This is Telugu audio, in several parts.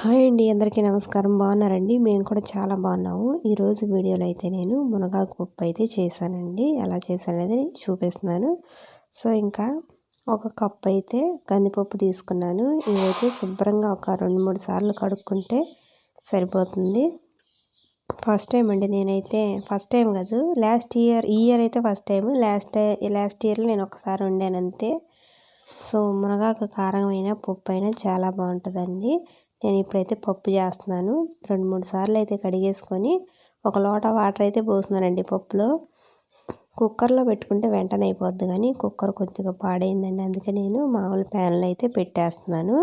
హాయ్ అండి. అందరికీ నమస్కారం. బాగున్నారండి? మేము కూడా చాలా బాగున్నాము. ఈరోజు వీడియోలో అయితే నేను మునగాకు పప్పు అయితే చేశానండి. ఎలా చేశాననేది చూపిస్తున్నాను. సో, ఇంకా ఒక కప్ అయితే కందిపప్పు తీసుకున్నాను. ఇవైతే శుభ్రంగా ఒక 2, 3 సార్లు కడుక్కుంటే సరిపోతుంది. ఫస్ట్ టైం అండి నేనైతే. ఫస్ట్ టైం కాదు, ఈ ఇయర్ అయితే ఫస్ట్ టైం. లాస్ట్ ఇయర్లో నేను ఒకసారి వండాను అంతే. సో, మునగాకు కారమైన పప్పు అయినా చాలా బాగుంటుందండి. నేను ఇప్పుడైతే పప్పు చేస్తున్నాను. 2, 3 సార్లు అయితే కడిగేసుకొని ఒక లోట వాటర్ అయితే పోస్తున్నానండి పప్పులో. కుక్కర్లో పెట్టుకుంటే వెంటనే అయిపోద్ది, కానీ కుక్కర్ కొద్దిగా పాడైందండి. అందుకే నేను మామూలు ప్యాన్లో అయితే పెట్టేస్తున్నాను.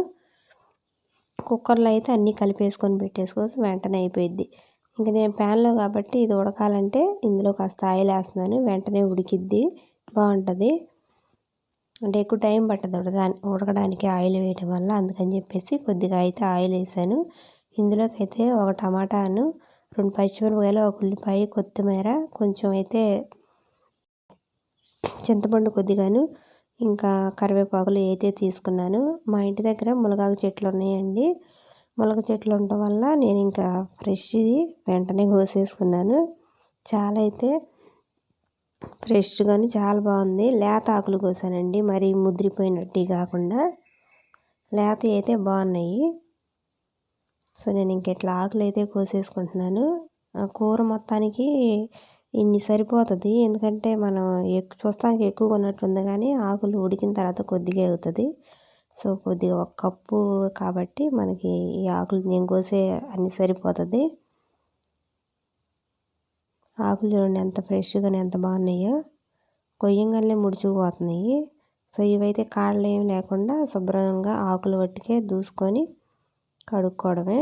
కుక్కర్లో అయితే అన్నీ కలిపేసుకొని పెట్టేసుకోవచ్చు, వెంటనే అయిపోయిద్ది. ఇంక నేను ప్యాన్లో కాబట్టి ఇది ఉడకాలంటే ఇందులో కాస్త ఆయిల్ వేస్తున్నాను. వెంటనే ఉడికిద్ది, బాగుంటుంది. అంటే ఎక్కువ టైం పట్టదు ఉడకడానికి ఆయిల్ వేయడం వల్ల. అందుకని చెప్పేసి కొద్దిగా అయితే ఆయిల్ వేసాను. ఇందులోకి అయితే ఒక టమాటాను, 2 పచ్చిమిరపకాయలు, ఒక ఉల్లిపాయ, కొత్తిమీర, కొంచెం అయితే చింతపండు కొద్దిగాను, ఇంకా కరివేపాకులు అయితే తీసుకున్నాను. మా ఇంటి దగ్గర మునగాకు చెట్లు ఉన్నాయండి. మునగ చెట్లు ఉండటం వల్ల నేను ఇంకా ఫ్రెష్ది వెంటనే కోసేసుకున్నాను. చాలా అయితే ఫ్రెష్గాని చాలా బాగుంది. లేత ఆకులు కోసానండి, మరీ ముదిరిపోయినట్టు కాకుండా లేత అయితే బాగున్నాయి. సో, నేను ఇంక ఇట్లా ఆకులు అయితే కోసేసుకుంటున్నాను. కూర మొత్తానికి ఇన్ని సరిపోతుంది, ఎందుకంటే మనం చూస్తానికి ఎక్కువగా ఉన్నట్టుంది, కానీ ఆకులు ఉడికిన తర్వాత కొద్దిగా అవుతుంది. సో, కొద్దిగా ఒక కప్పు కాబట్టి మనకి ఈ ఆకులు నేను కోసే అన్ని సరిపోతుంది. ఆకులు చూడండి ఎంత ఫ్రెష్గానే ఎంత బాగున్నాయో, కొయ్యంగానే ముడుచుకుపోతున్నాయి. సో, ఇవైతే కాళ్ళు ఏమి లేకుండా శుభ్రంగా ఆకులు వట్టికే దూసుకొని కడుక్కోవడమే.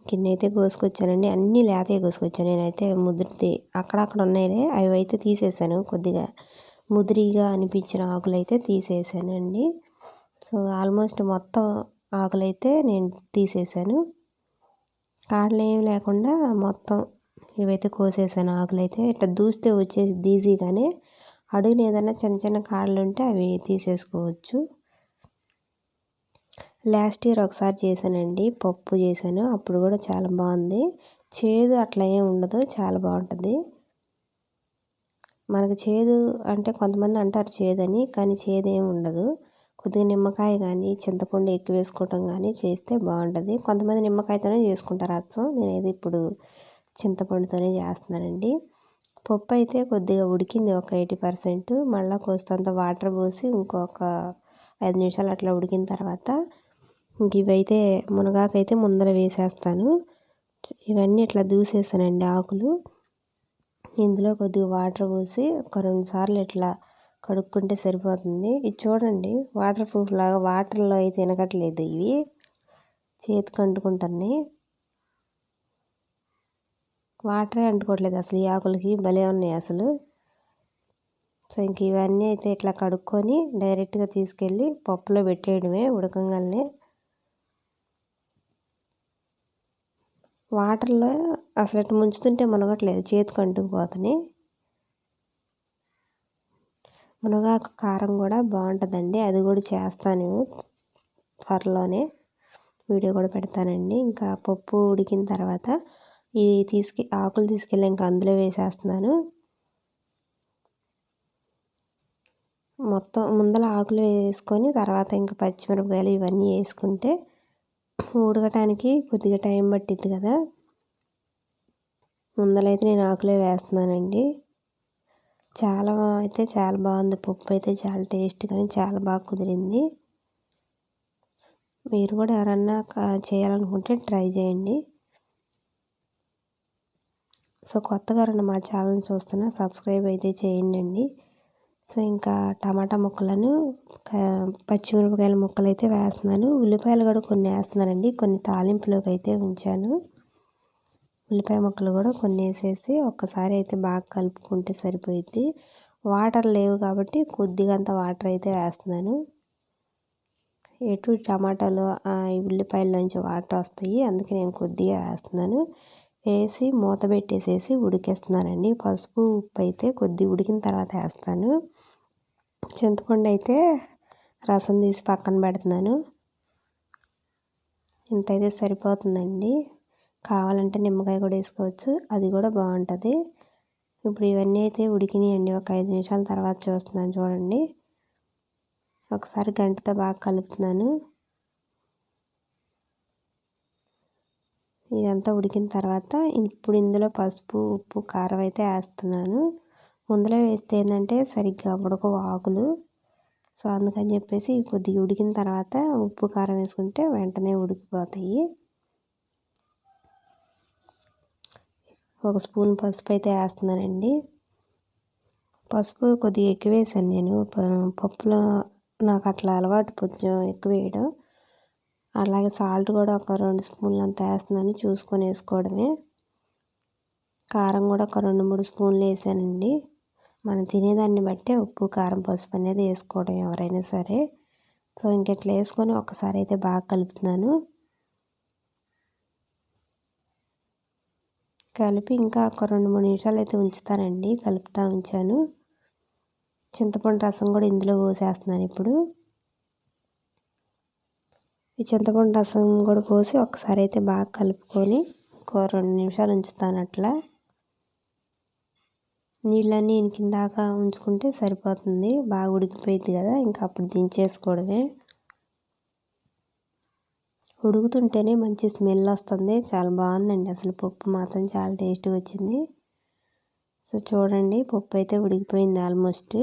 కిన్నైతే కోసుకొచ్చానండి, అన్నీ లేతవి కోసుకొచ్చాను. నేనైతే ముదిరితే అక్కడక్కడ ఉన్నాయిలే, అవి అయితే తీసేసాను. కొద్దిగా ముదిరిగా అనిపించిన ఆకులు అయితే తీసేసానండి. సో, ఆల్మోస్ట్ మొత్తం ఆకులైతే నేను తీసేసాను. కాడలు ఏమి లేకుండా మొత్తం ఇవైతే కోసేసాను. ఆకులైతే ఇట్లా దూస్తే వచ్చేసి ఈజీగానే. అడుగున ఏదైనా చిన్న చిన్న కాడలు ఉంటే అవి తీసేసుకోవచ్చు. లాస్ట్ ఇయర్ ఒకసారి చేశానండి, పప్పు చేశాను. అప్పుడు కూడా చాలా బాగుంది. చేదు అట్లా ఏం ఉండదు, చాలా బాగుంటుంది. మనకు చేదు అంటే కొంతమంది అంటారు చేదని, కానీ చేదు ఏమి ఉండదు. కొద్దిగా నిమ్మకాయ కానీ చింతపండు ఎక్కువ వేసుకోవటం కానీ చేస్తే బాగుంటుంది. కొంతమంది నిమ్మకాయతోనే చేసుకుంటారు అచ్చం. నేనైతే ఇప్పుడు చింతపండుతోనే చేస్తున్నానండి. పప్పు అయితే కొద్దిగా ఉడికింది, ఒక 80%. మళ్ళీ కొంత వాటర్ పోసి ఇంకొక 5 నిమిషాలు అట్లా ఉడికిన తర్వాత ఇంక ఇవైతే మునగాకైతే ముందర వేసేస్తాను. ఇవన్నీ ఇట్లా దూసేసానండి ఆకులు. ఇందులో కొద్దిగా వాటర్ పోసి ఒక 2 సార్లు ఇట్లా కడుక్కుంటే సరిపోతుంది. ఇది చూడండి, వాటర్ ప్రూఫ్ లాగా వాటర్లో అయితే తినగట్లేదు, ఇవి చేతికి అంటుకుంటున్నాయి. వాటరే అంటుకోవట్లేదు అసలు, ఈ ఆకులకి భలే ఉన్నాయి అసలు. సో, ఇంక ఇవన్నీ అయితే ఇట్లా కడుక్కొని డైరెక్ట్గా తీసుకెళ్ళి పప్పులో పెట్టేయడమే ఉడకంగానే. వాటర్లో అసలు ఇట్లా ముంచుతుంటే మునగట్లేదు, చేతికి అంటుకుపోతున్నాయి. మునగాకు కారం కూడా బాగుంటుందండి, అది కూడా చేస్తాను త్వరలోనే, వీడియో కూడా పెడతానండి. ఇంకా పప్పు ఉడికిన తర్వాత ఈ ఆకులు తీసుకెళ్ళి ఇంకా అందులో వేసేస్తున్నాను. మొత్తం ముందల ఆకులు వేసుకొని తర్వాత ఇంకా పచ్చిమిరపకాయలు ఇవన్నీ వేసుకుంటే ఉడకటానికి కొద్దిగా టైం పట్టిద్ది కదా. ముందలైతే నేను ఆకులే వేస్తున్నానండి. చాలా బాగుంది పప్పు అయితే, చాలా టేస్ట్ కానీ చాలా బాగా కుదిరింది. మీరు కూడా ఎవరన్నా చేయాలనుకుంటే ట్రై చేయండి. సో, కొత్తగా ఎవరైనా మా ఛానల్ చూస్తున్నా సబ్స్క్రైబ్ అయితే చేయండి. సో, ఇంకా టమాటా ముక్కలను పచ్చిమిరపకాయల ముక్కలు అయితే వేస్తున్నాను. ఉల్లిపాయలు కూడా కొన్ని వేస్తున్నానండి, కొన్ని తాలింపులోకి అయితే ఉంచాను. ఉల్లిపాయ ముక్కలు కూడా కొన్ని వేసేసి ఒక్కసారి అయితే బాగా కలుపుకుంటే సరిపోయిద్ది. వాటర్ లేవు కాబట్టి కొద్దిగా అంత వాటర్ అయితే వేస్తున్నాను. టమాటాలు ఉల్లిపాయల్లోంచి వాటర్ వస్తాయి, అందుకే నేను కొద్దిగా వేస్తున్నాను. వేసి మూత పెట్టేసేసి ఉడికేస్తున్నానండి. పసుపు ఉప్పు అయితే కొద్దిగా ఉడికిన తర్వాత వేస్తాను. చింతపండు అయితే రసం తీసి పక్కన పెడుతున్నాను. ఇంతైతే సరిపోతుందండి. కావాలంటే నిమ్మకాయ కూడా వేసుకోవచ్చు, అది కూడా బాగుంటుంది. ఇప్పుడు ఇవన్నీ అయితే ఉడికినాయండి. ఒక 5 నిమిషాల తర్వాత చూస్తున్నాను చూడండి. ఒకసారి గంటతో బాగా కలుపుతున్నాను. ఇదంతా ఉడికిన తర్వాత ఇప్పుడు ఇందులో పసుపు, ఉప్పు, కారం అయితే వేస్తున్నాను. ముందులో వేస్తే ఏంటంటే సరిగ్గా ఉడకవు ఆకులు. సో అందుకని చెప్పేసి కొద్దిగా ఉడికిన తర్వాత ఉప్పు, కారం వేసుకుంటే వెంటనే ఉడికిపోతాయి. ఒక స్పూన్ పసుపు అయితే వేస్తున్నానండి. పసుపు కొద్దిగా ఎక్కువ వేసాను నేను. పప్పులో నాకు అట్లా అలవాటు కొంచెం ఎక్కువ వేయడం. అలాగే సాల్ట్ కూడా ఒక 2 స్పూన్లు అంత వేస్తున్నాను, చూసుకొని వేసుకోవడమే. కారం కూడా ఒక 2-3 స్పూన్లు వేసానండి. మనం తినేదాన్ని బట్టే ఉప్పు, కారం, పసుపు అనేది వేసుకోవడం ఎవరైనా సరే. సో ఇంకెట్లా వేసుకొని ఒకసారి అయితే బాగా కలుపుతున్నాను. కలిపి ఇంకా ఒక 2-3 నిమిషాలు అయితే ఉంచుతానండి. కలుపుతూ ఉంచాను. చింతపండు రసం కూడా ఇందులో పోసేస్తున్నాను ఇప్పుడు. ఈ చింతపండు రసం కూడా పోసి ఒకసారి అయితే బాగా కలుపుకొని ఒక 2 నిమిషాలు ఉంచుతాను అట్లా. నీళ్ళన్నీ ఇంకిందాక ఉంచుకుంటే సరిపోతుంది. బాగా ఉడికిపోయింది కదా, ఇంకా అప్పుడు దించేసుకోవడమే. ఉడుకుతుంటేనే మంచి స్మెల్ వస్తుంది. చాలా బాగుందండి. అసలు పప్పు మాత్రం చాలా టేస్ట్గా వచ్చింది. సో చూడండి, పప్పు అయితే ఉడికిపోయింది ఆల్మోస్ట్.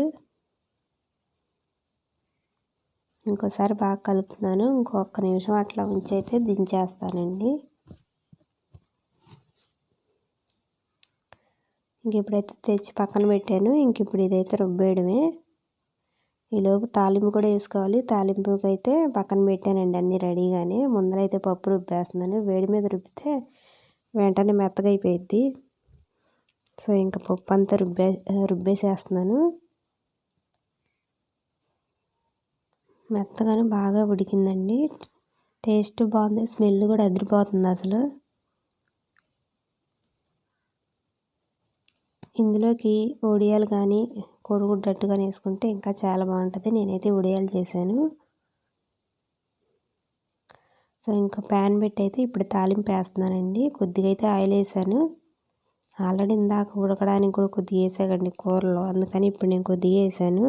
ఇంకోసారి బాగా కలుపుతున్నాను. ఇంకొక నిమిషం అట్లా ఉంచి అయితే దించేస్తానండి. ఇంక ఇప్పుడైతే తెచ్చి పక్కన పెట్టాను. ఇంక ఇప్పుడు ఇదైతే రుబ్బేయడమే. ఈలోపు తాలింపు కూడా వేసుకోవాలి. తాలింపుకి అయితే పక్కన పెట్టానండి అన్నీ రెడీగానే. ముందరైతే పప్పు రుబ్బేస్తున్నాను. వేడి మీద రుబ్బితే వెంటనే మెత్తగా అయిపోయిద్ది. సో ఇంకా పప్పు అంతా రుబ్బేసేస్తున్నాను. మెత్తగానే బాగా ఉడికిందండి. టేస్ట్ బాగుంది, స్మెల్ కూడా అదిరిపోతుంది అసలు. ఇందులోకి వడియాలు కానీ కోడిగుడ్డట్టు కానీ వేసుకుంటే ఇంకా చాలా బాగుంటుంది. నేనైతే వడియాలు చేశాను. సో ఇంకా ప్యాన్ పెట్టి అయితే ఇప్పుడు తాలింపు వేస్తున్నానండి. కొద్దిగా అయితే ఆయిల్ వేసాను. ఆల్రెడీ ఇందాక ఉడకడానికి కూడా కొద్దిగా వేసాకండి కూరలో, అందుకని ఇప్పుడు నేను కొద్దిగా వేసాను.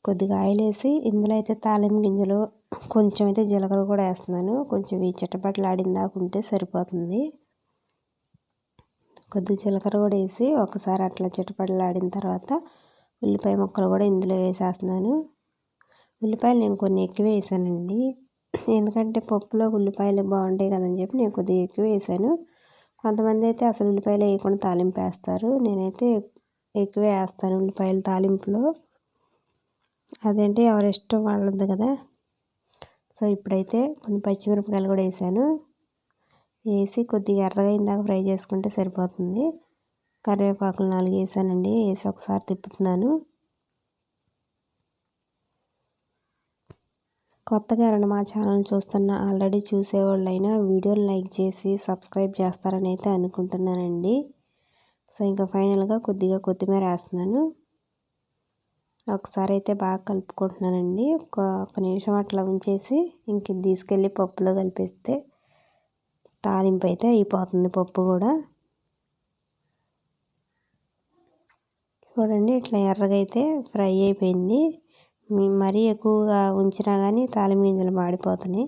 కొద్దిగా ఆయిల్ వేసి ఇందులో అయితే తాలింపు గింజలు, కొంచెం అయితే జీలకర్ర కూడా వేస్తున్నాను. కొంచెం ఈ చిటపటలాడిందాక ఉంటే సరిపోతుంది. కొద్దిగా జీలకర్ర కూడా వేసి ఒకసారి అట్లా చిటపటలాడిన తర్వాత ఉల్లిపాయ ముక్కలు కూడా ఇందులో వేసేస్తున్నాను. ఉల్లిపాయలు నేను కొన్ని ఎక్కువ వేసానండి. ఎందుకంటే పప్పులో ఉల్లిపాయలు బాగుంటాయి కదని చెప్పి నేను కొద్దిగా ఎక్కువ వేసాను. కొంతమంది అయితే అసలు ఉల్లిపాయలు వేయకుండా తాలింపు వేస్తారు. నేనైతే ఎక్కువ వేస్తాను ఉల్లిపాయలు తాలింపులో. అదేంటి ఎవరి ఇష్టం వాళ్ళది కదా. సో ఇప్పుడైతే కొన్ని పచ్చిమిరపకాయలు కూడా వేసాను. వేసి కొద్దిగా ఎర్రగా ఇందాక ఫ్రై చేసుకుంటే సరిపోతుంది. కరివేపాకులు 4 వేసానండి. వేసి ఒకసారి తిప్పుతున్నాను. కొత్తగా ఎవరైనా మా ఛానల్ చూస్తున్న ఆల్రెడీ చూసేవాళ్ళైనా వీడియోని లైక్ చేసి సబ్స్క్రైబ్ చేస్తారని అయితే అనుకుంటున్నానండి. సో ఇంకా ఫైనల్గా కొద్దిగా కొత్తిమీర వేస్తున్నాను. ఒకసారి అయితే బాగా కలుపుకుంటున్నానండి. ఒక నిమిషం అట్లా ఉంచేసి ఇంక తీసుకెళ్ళి పప్పులో కలిపేస్తే తాలింపు అయితే అయిపోతుంది. పప్పు కూడా చూడండి ఇట్లా ఎర్రగా అయితే ఫ్రై అయిపోయింది. మరీ ఎక్కువగా ఉంచినా కానీ తాలింపు గింజలు మాడిపోతున్నాయి.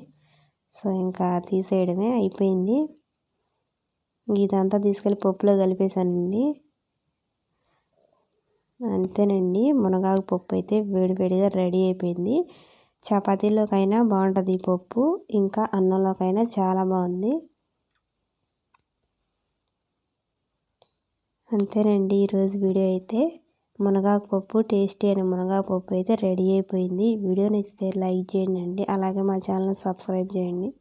సో ఇంకా తీసేయడమే అయిపోయింది. ఇదంతా తీసుకెళ్ళి పప్పులో కలిపేశానండి. అంతేనండి, మునగాకు పప్పు అయితే వేడివేడిగా రెడీ అయిపోయింది. చపాతీలోకైనా బాగుంటుంది ఈ పప్పు, ఇంకా అన్నంలోకైనా చాలా బాగుంది. అంతేనండి, ఈరోజు వీడియో అయితే మునగాకు పప్పు, టేస్టీ అయిన మునగాకు పప్పు అయితే రెడీ అయిపోయింది. వీడియో నచ్చితే లైక్ చేయండి, అలాగే మా ఛానల్ సబ్స్క్రైబ్ చేయండి.